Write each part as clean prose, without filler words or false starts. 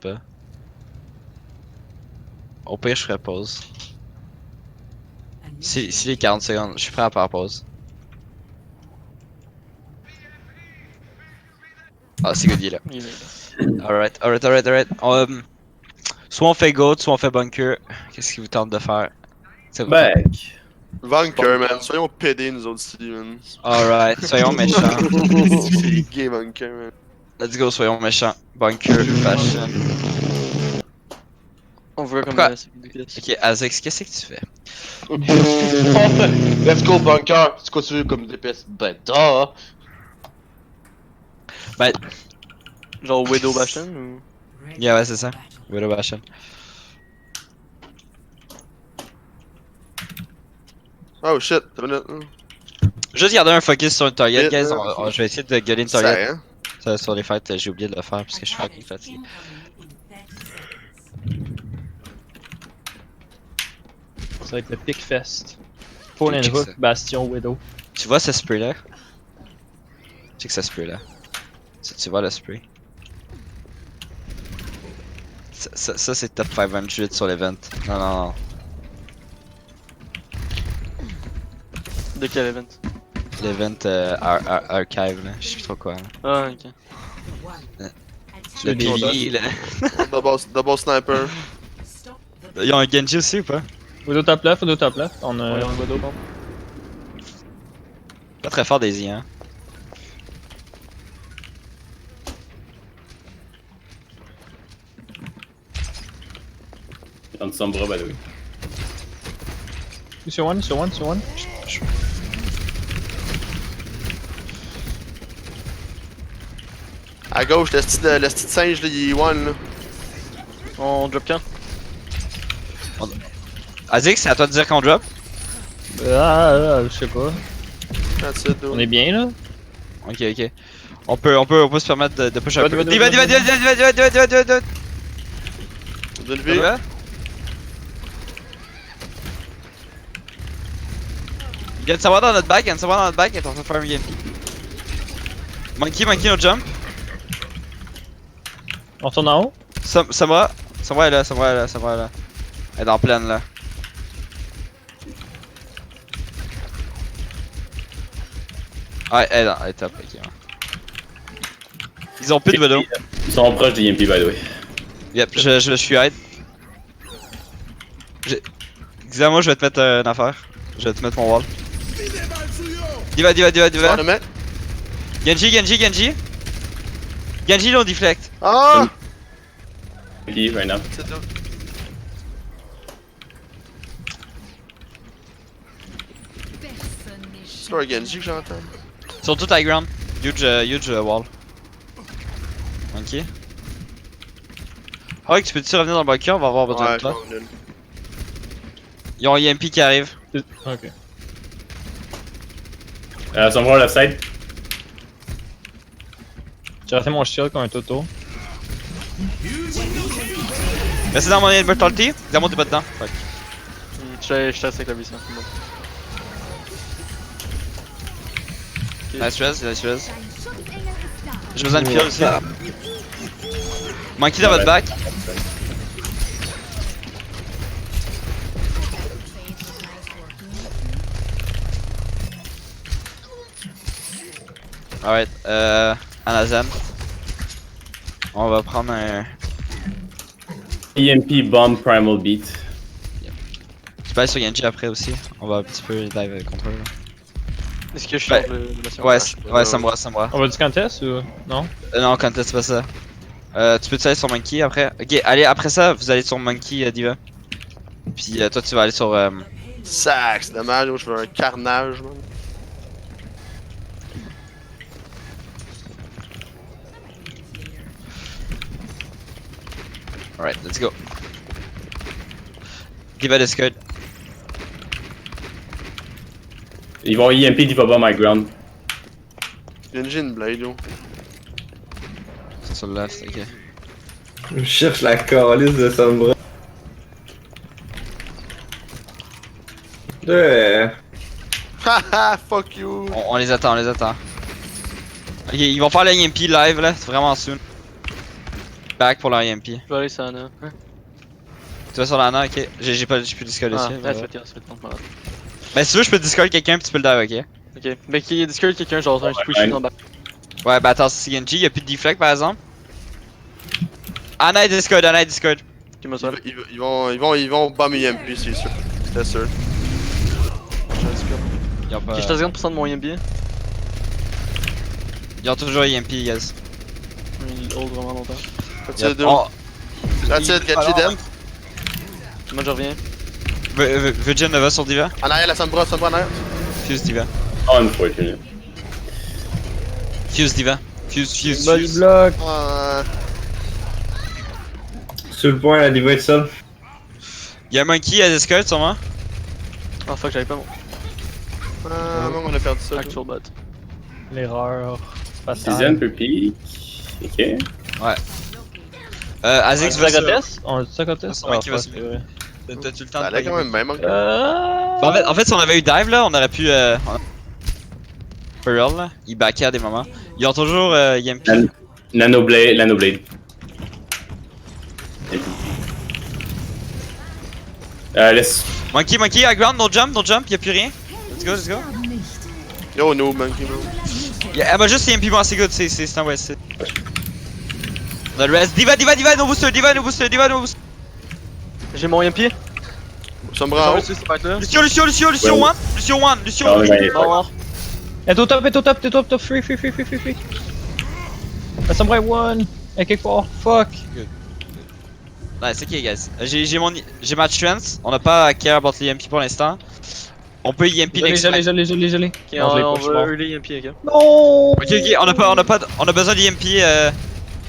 pas. Au pire, je ferais pause. Si les 40 secondes, je suis prêt à faire pause. Ah, c'est good, il est là. Il est là. Alright. Soit on fait goat, soit on fait bunker. Qu'est-ce qui vous tente de faire? Ça vous tente? Back. Bunker, man. Soyons pédés, nous autres ici, man. Alright, soyons méchants. C'est gay, Bunker, man. Let's go, soyons méchants. Bunker, fashion. On voit comme Pourquoi? c'est des pièces. Ok, Azix, qu'est-ce que tu fais? Let's go, bunker. C'est quoi tu veux comme DPS? Ben, duh. Ben, Genre Widow Bastion ou. yeah, ouais, c'est ça. Widow Bastion. Oh shit, t'as une minute. Juste garder un focus sur une target, Vite, guys. là. Je vais essayer de gueuler une Ça, target. hein? Ça, sur les fêtes, j'ai oublié de le faire parce que je suis fucking fatigué. Ça va être le Pick Fest. Fall and Check Hook, ça. Bastion, Widow. Tu vois ce spray là? Check ce spray là. Tu vois le spray? Ça c'est top 500 sur l'event. Non. De quel event? L'event archive là, je sais plus trop quoi. Là. Ah, ok. Le des PvE là. Double sniper. Ils ont un Genji aussi ou pas? Widow top left, Widow top left. On a Ouais, on Widow, bon. Pas très fort Daisy hein. On Sombra, by the way. sur one. À gauche, le petit singe, là, il est one, là. On drop quand? Azix, c'est à toi de dire qu'on drop? Je sais pas. That's it, On dude. est bien là. Ok. On peut se permettre de push un peu. Va. Diva. De lever. Diva. Il vient de savoir dans notre back, il est en train de faire un EMP. Monkey no jump. On retourne en haut. Samra est là. Elle est dans pleine là. Ouais, elle est top, ok. Ouais. Ils ont plus de vélo. Ils sont proches du EMP, by the way. Yep, je suis aide. Dis-moi, je vais te mettre une affaire. Je vais te mettre mon wall. Diva. Sors le mec. Genji. Genji, l'on deflect. Ah! EMP, right now. C'est tout. C'est pas un Genji que j'entends. Sur tout high ground. Huge wall. Ok. Ah ouais, tu peux-tu revenir dans le bunker? On va avoir besoin Ouais, de toi. je m'en Ils ont EMP qui arrive. Ok. Sombra left side. J'ai raté mon shield comme un toto. Restez dans mon immortality. Dis-moi t'es pas dedans. Fuck. Je suis avec la vision. c'est bon. Nice res. J'ai besoin de peel aussi. Monkey dans votre back. Alright, Anazan. On va prendre un. EMP bomb primal beat. Tu peux aller sur Genji après aussi. On va un petit peu dive contre eux. Là. Est-ce que je Ouais. change le bastion? Ouais, ça me va. On va du contest ou non? Non, contest, c'est pas ça. Tu peux aller sur Monkey après. Ok, allez, après ça, vous allez sur Monkey, Diva. Puis toi, tu vas aller sur. Sac, c'est dommage, moi, je veux un carnage, man. Alright, let's go. Diva Discord. Ils vont EMP, ils vont bomb my ground. Genji une blade, yo. C'est sur le left, ok. Je cherche la calice de Sombra. Ouais. Haha, fuck you. On les attend. Ok, ils vont faire la EMP live là, c'est vraiment soon. back pour leur EMP. Je vais aller sur Ana. Tu vas sur l'Ana, ok. J'ai plus Discord Ah, ici. ouais, c'est malade. Mais si tu veux, je peux Discord quelqu'un puis tu peux le dive, ok? Ok, mais qui est Discord quelqu'un, genre un push en bas. Ouais, bah attends, c'est Genji, y'a plus de deflect par exemple. Ana et Discord, Ana et Discord. Qui m'a sauvé. Ils vont bomb EMP, c'est sûr. C'était sûr. Ils ont, pas... Ok, je te 50% de mon EMP. Ils ont toujours EMP, guys. Il hold vraiment longtemps. That's it, dude. Oh, That's it, get you dead. Moi je reviens. Virgin Nova sur Diva. En arrière, la Sombra en arrière. Fuse Diva. Unfortunate. Fuse Diva. Fuse. Body block. Sur le point, la diva est seule. Y'a Monkey à Discord sûrement. Oh fuck, j'avais pas mon Non, on a perdu ça. actual bot. L'erreur. Season per peak. Ok. Azix va se... Sagotess? On a dit Sagotess? C'est moi qui va fuck, se- c'est vrai. T'as-tu le temps Ça de allait quand même bien, mon gars. Bah, en fait, si on avait eu dive là, on aurait pu. For real là, ils backaient à des moments. Ils ont toujours EMP. Nanoblade. Laisse. Monkey, high ground, no jump, y'a plus rien. Let's go. Yo, no, monkey, bro. Elle m'a juste EMP, moi, c'est good, c'est un West. On a le rest. Diva, no booster. J'ai mon EMP. Sombra en haut. C'est pas là. Lucio Ouais. one. Ah, ouais, Mort. Et au top, free. La Samurai one. Et quelque part, fuck. Nice, ok, guys. J'ai ma strength. On n'a pas à care about l'EMP pour l'instant. On peut EMP next time. J'allais. Ok, Non, je l'ai on pas, je suis va mort. early EMP, ok. Non. Ok, on a besoin d'EMP.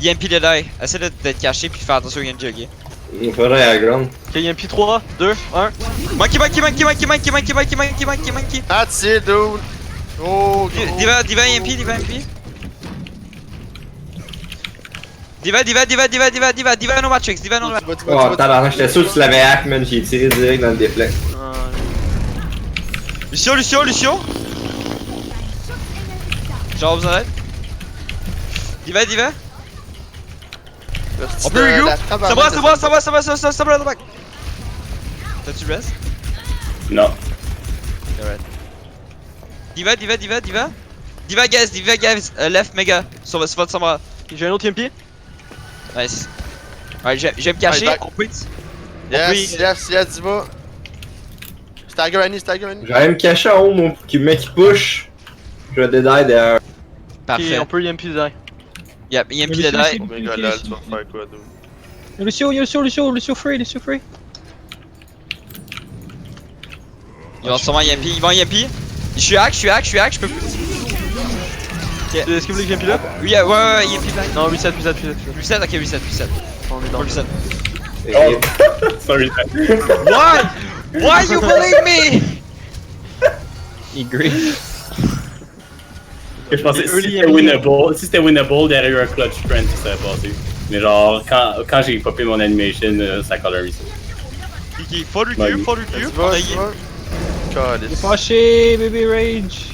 EMP de die. Essaie d'être caché puis faire attention au Genji, ok? Il faudrait à la grande. Ok, EMP 3, 2, 1. Monkey. That's it, dude. Oh, go. Diva EMP. Diva no Matrix. Oh, tabarnak, j'étais sûr que tu l'avais hack, man. J'ai tiré direct dans le deflect. Lucio. Genre, vous en êtes? Diva. On peut regroup? Ça va, back. T'as-tu rest? Non. Alright. Diva. Diva guys, left mega. Sur votre Sombra. J'ai un autre EMP. Nice. Alright, je vais me cacher. Alright, On peut. Yes, Diva. Stagger Annie. J'allais me cacher en haut, mon mec qui push. Je vais dédailler derrière. Ok, Parfait. on peut EMP derrière. Yep, EMP Mais de Lucio, die. Oh my god, là, tu vas faire quoi, dude? Lucio free. Ils vont sûrement EMP. Je suis hack, je peux plus. Est-ce que vous voulez que EMP là? Oui, ouais, EMP back. Non, reset. Reset, ok, reset. On est dans Faut le reset. Oh. Sorry. Why you believe me? Il green. Je pensais que Early si c'était winnable, derrière eu un clutch friend qui serait passé. Mais genre, quand j'ai popé mon animation, ça colorise. Ok, faut recul. On a Diva. Il est Calice. fâché, baby rage.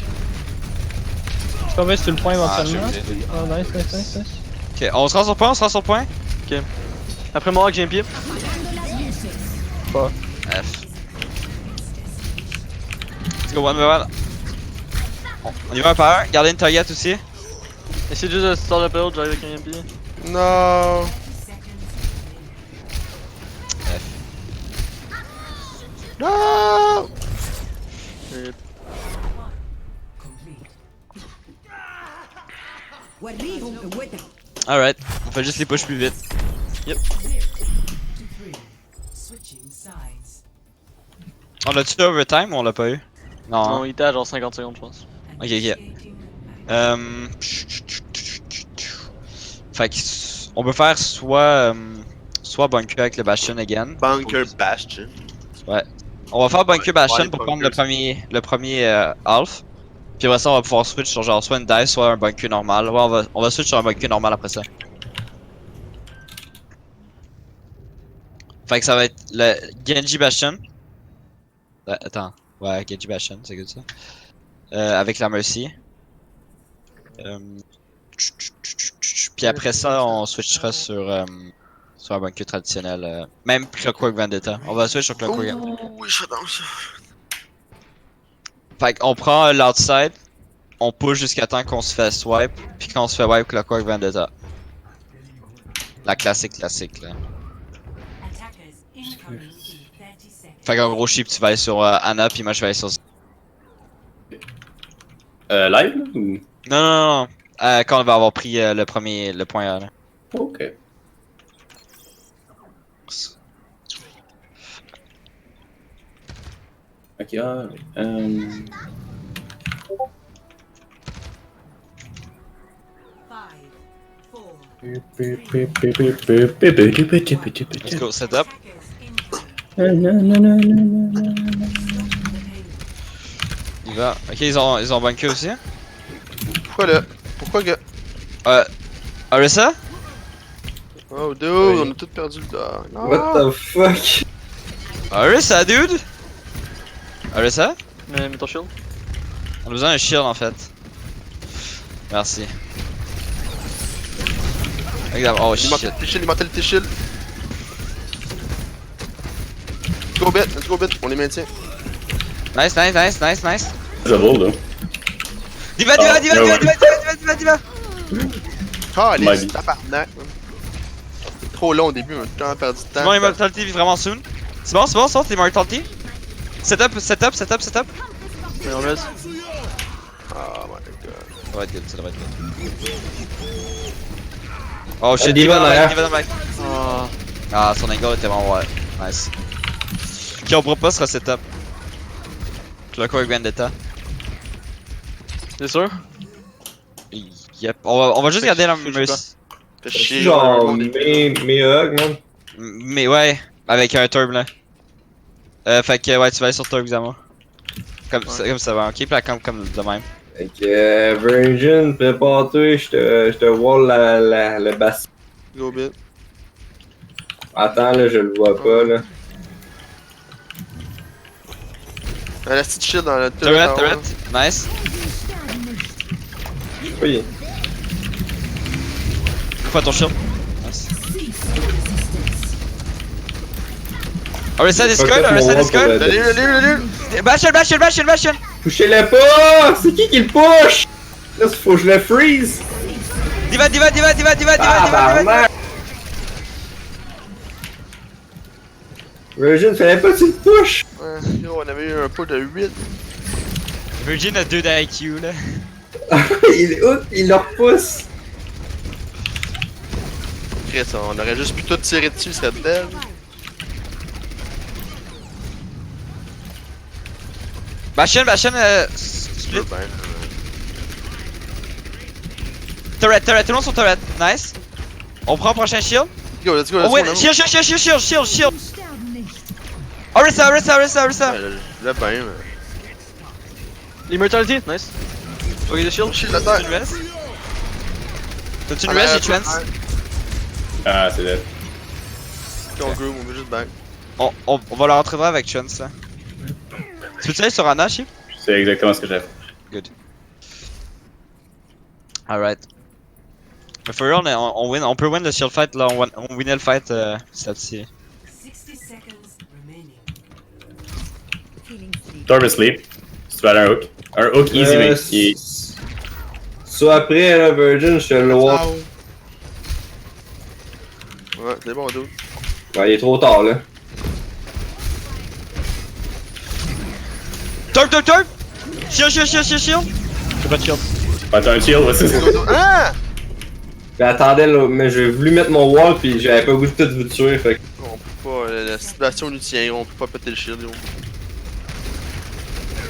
Je t'en vais sur le point éventuellement. j'ai vu. Oh, nice. Ok, on se rend sur point, Après mon hack, j'ai EMP. F. Let's go, one by one. On y va un par un, gardez une target aussi. Essayez juste de start le build, j'arrive avec un EMP. No. No. Alright, on fait juste les push plus vite. On l'a-tu overtime ou on l'a pas eu? Non, il était à genre 50 secondes, je pense. Ok. Fait que on peut faire soit bunker avec le Bastion again. Bunker Bastion. Ouais. On va faire bunker Bastion Ouais, pour bunker. prendre le premier half. Puis après ça on va pouvoir switch sur genre soit une dive soit un bunker normal. Ouais, on va switch sur un bunker normal après ça. Fait que ça va être le Genji Bastion. Attends. Ouais, Genji Bastion, c'est good ça. Avec la Mercy. Puis après ça, on switchera sur un bunker traditionnel. Même Clockwork Vendetta. On va switch sur Clockwork Vendetta. Ouh, je suis dans ça. Fait qu'on prend l'outside, on push jusqu'à temps qu'on se fait swipe, puis quand on se fait wipe, Clockwork Vendetta. La classique là. Fait qu'en gros, Sheep, tu vas aller sur Anna, puis moi je vais aller sur... Live là, ou? Non. Quand on va avoir pris le point A, là. Ok. Ok, Let's go, setup. Il va. Ok, ils ont bunker aussi. Pourquoi là? Pourquoi que. Orisa? Oh, dude, Oui. on a tout perdu le dog. Non. What the fuck? Orisa, dude? Orisa? Mais mets ton shield. On a besoin d'un shield en fait. Merci. Regarde, oh shit. Immortalité shield. Let's go bit, on les maintient. Nice. Je vole là. Diva! Ah, My les bad. tabarnak, man. Trop long au début, on a tout le temps perdu de temps. C'est bon, Immortality vit vraiment soon. C'est bon, t'es Immortality. Setup. Mais on reste. Oh my god. Ça va être good. Oh shit, Diva Diva derrière. dans le back. Oh. Ah, son angle était vraiment ouais. Nice. Ok, on pourra pas se resetup. Clockwork Vendetta. T'es sûr? Yep. On va juste garder la Je sais Mercy. Fais chier, Genre, on a mes hugs, man. Mais ouais, avec un turb là. Fait que ouais, tu vas aller sur turb Xama. Comme ça va, ok? Puis la camp comme de même. Fait que, Virgin, prépare-toi, je te wall le bassin. Go bit. Attends, là, je le vois pas, là. La petite shield dans le Turret. Nice. Oui. Fais ton shield. Nice. Orisa discard. Bastion. Poussez-le pas! C'est qui le push? Là, faut que je le freeze! Diva. Ah, merde! Virgin, fallait pas que tu le push! Ouais, yo, on avait eu un pot de 8. Virgin a 2 d'IQ là. il le repousse! Chris, on aurait juste pu tout tirer dessus, ça serait dead. Bastion, split. Ben, Turret, tout le monde sur turret. Nice. On prend le prochain shield. let's go, Oh wait, shield. Orisa. Là, ben, mais. Immortality, nice. Ok, le shield. Shield la Tu terre. le restes? T'as-tu le reste, j'ai trans? Ah, c'est dead. On groove, on veut juste back. On va leur rentrer avec Chance là. Tu peux tirer sur Anna, Chip? C'est exactement ce que j'ai fait. Good. Alright. Mais for real, on peut win le shield fight là, on winait le fight celle-ci. Torb sleep. Si tu veux aller un hook easy, mec. Soit après, là, Virgin, je te le wall. Ouais, c'est bon, dude. Ouais, il est trop tard, là. Turb! Shield! J'ai pas de shield. Attends, un shield, ouais, c'est ça. Ah! J'attendais, là, mais j'ai voulu mettre mon wall, pis j'avais pas le goût de tout vous tuer, fait que... On peut pas, la situation nous tient, on peut pas péter le shield, yo.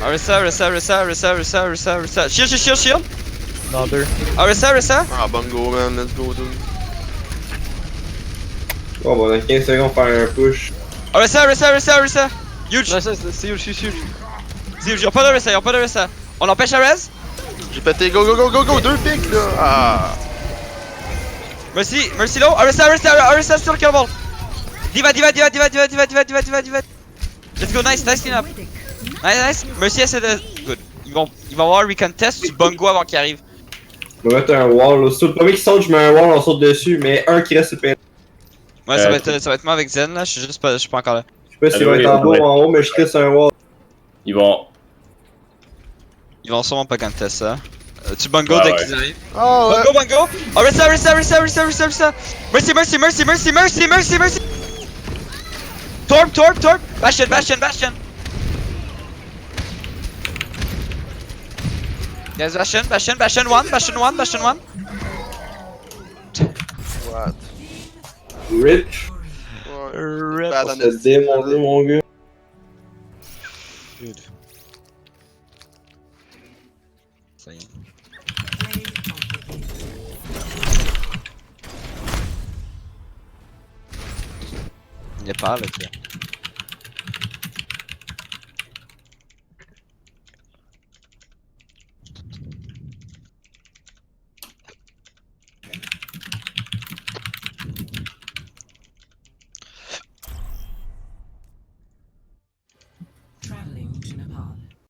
Orisa. Shield! Dans 2. Orisa! Ah, bungo, man, let's go, dude. Bon, bon, on a 15 secondes pour faire un push. Orisa! Huge! Nice, c'est huge. Ils ont pas de Orisa. On empêche la res? J'ai pété, go, deux pics, là. Ah. Mercy low! Orisa sur le kill ball! Diva! Let's go, nice clean up! Nice! Mercy essaie de... Good. Ils vont avoir recontest du bungo avant qu'il arrive. Je vais mettre un wall. Là. C'est le premier qui saute, je mets un wall, on saute dessus, mais un qui reste sur le Ouais, ça va être moi avec Zen là, je suis pas encore là. Je sais pas s'il va être en bas ou en haut, mais je crée sur un wall. Ils vont. Ils vont sûrement pas ganter ça. Tu bungo Ouais, dès ouais. qu'ils arrivent. Oh, ouais. Bungo, bungo! Oh, resta! Mercy! Torp! Bastion! Guys, Bastion 1. What? Rich. Ouais. Bad Ça on se it. démonter, mon gars. Dude. Ça y est. Il est pas là, tu vois. Traveling to Nepal.